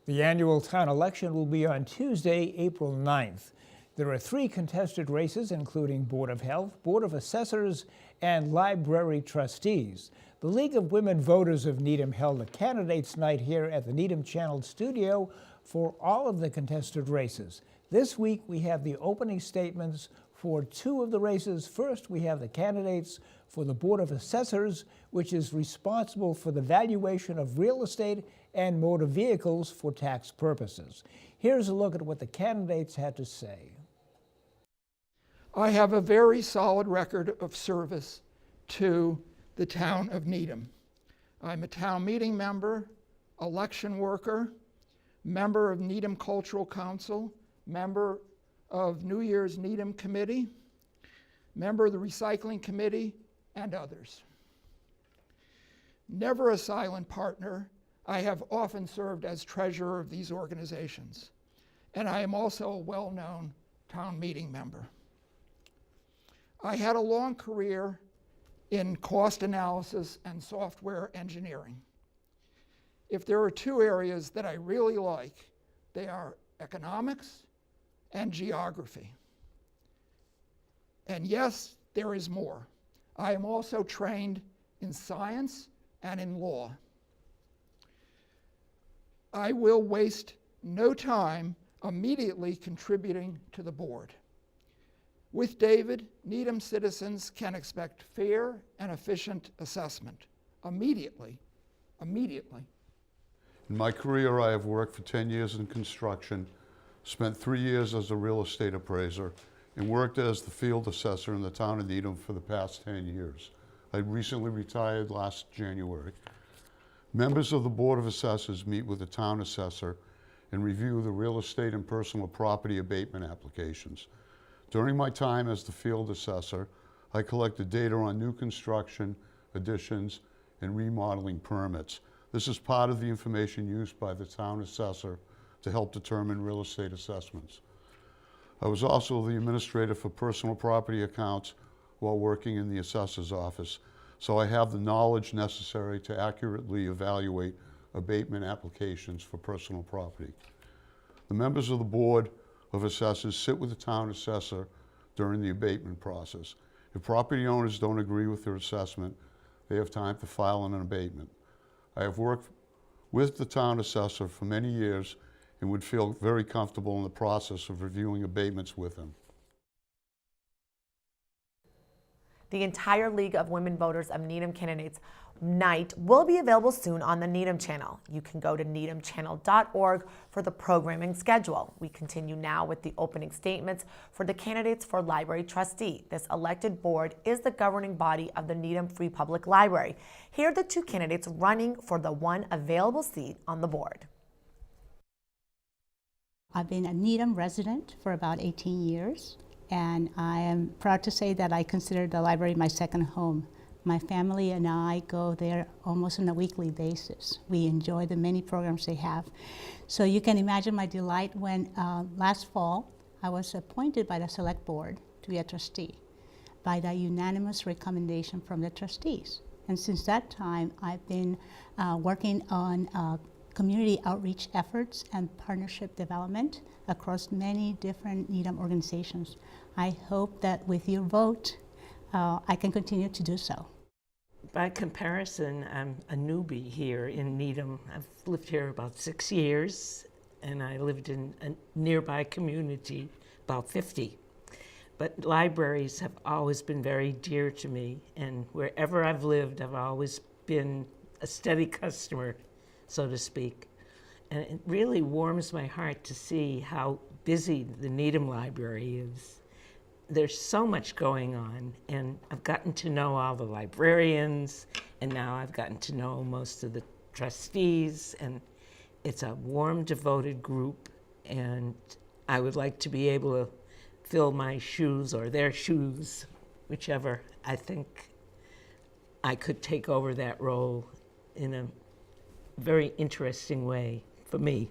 The annual town election will be on Tuesday, April 9th. There are 3 contested races, including Board of Health, Board of Assessors, and Library Trustees. The League of Women Voters of Needham held a candidates' night here at the Needham Channel studio for all of the contested races. This week, we have the opening statements for 2 of the races. First, we have the candidates for the Board of Assessors, which is responsible for the valuation of real estate and motor vehicles for tax purposes. Here's a look at what the candidates had to say. I have a very solid record of service to the town of Needham. I'm a town meeting member, election worker, member of Needham Cultural Council, member of New Year's Needham Committee, member of the Recycling Committee, and others. Never a silent partner, I have often served as treasurer of these organizations, and I am also a well-known town meeting member. I had a long career in cost analysis and software engineering. If there are 2 areas that I really like, they are economics and geography. And yes, there is more. I am also trained in science and in law. I will waste no time immediately contributing to the board. With David, Needham citizens can expect fair and efficient assessment immediately. In my career, I have worked for 10 years in construction, spent 3 years as a real estate appraiser, and worked as the field assessor in the town of Needham for the past 10 years. I recently retired last January. Members of the Board of Assessors meet with the town assessor and review the real estate and personal property abatement applications. During my time as the field assessor, I collected data on new construction, additions, and remodeling permits. This is part of the information used by the town assessor to help determine real estate assessments. I was also the administrator for personal property accounts while working in the assessor's office, so I have the knowledge necessary to accurately evaluate abatement applications for personal property. The members of the Board of Assessors sit with the town assessor during the abatement process. If property owners don't agree with their assessment, they have time to file an abatement. I have worked with the town assessor for many years and would feel very comfortable in the process of reviewing abatements with him. The entire League of Women Voters of Needham Candidates Night will be available soon on the Needham Channel. You can go to needhamchannel.org for the programming schedule. We continue now with the opening statements for the candidates for Library Trustee. This elected board is the governing body of the Needham Free Public Library. Here are the 2 candidates running for the 1 available seat on the board. I've been a Needham resident for about 18 years, and I am proud to say that I consider the library my second home. My family and I go there almost on a weekly basis. We enjoy the many programs they have. So you can imagine my delight when last fall I was appointed by the select board to be a trustee by the unanimous recommendation from the trustees. And since that time, I've been working on community outreach efforts and partnership development across many different Needham organizations. I hope that with your vote, I can continue to do so. By comparison, I'm a newbie here in Needham. I've lived here about 6 years, and I lived in a nearby community, about 50. But libraries have always been very dear to me, and wherever I've lived, I've always been a steady customer, so to speak. And it really warms my heart to see how busy the Needham Library is. There's so much going on, and I've gotten to know all the librarians, and now I've gotten to know most of the trustees, and it's a warm, devoted group, and I would like to be able to fill my shoes or their shoes, whichever. I think I could take over that role in a very interesting way for me.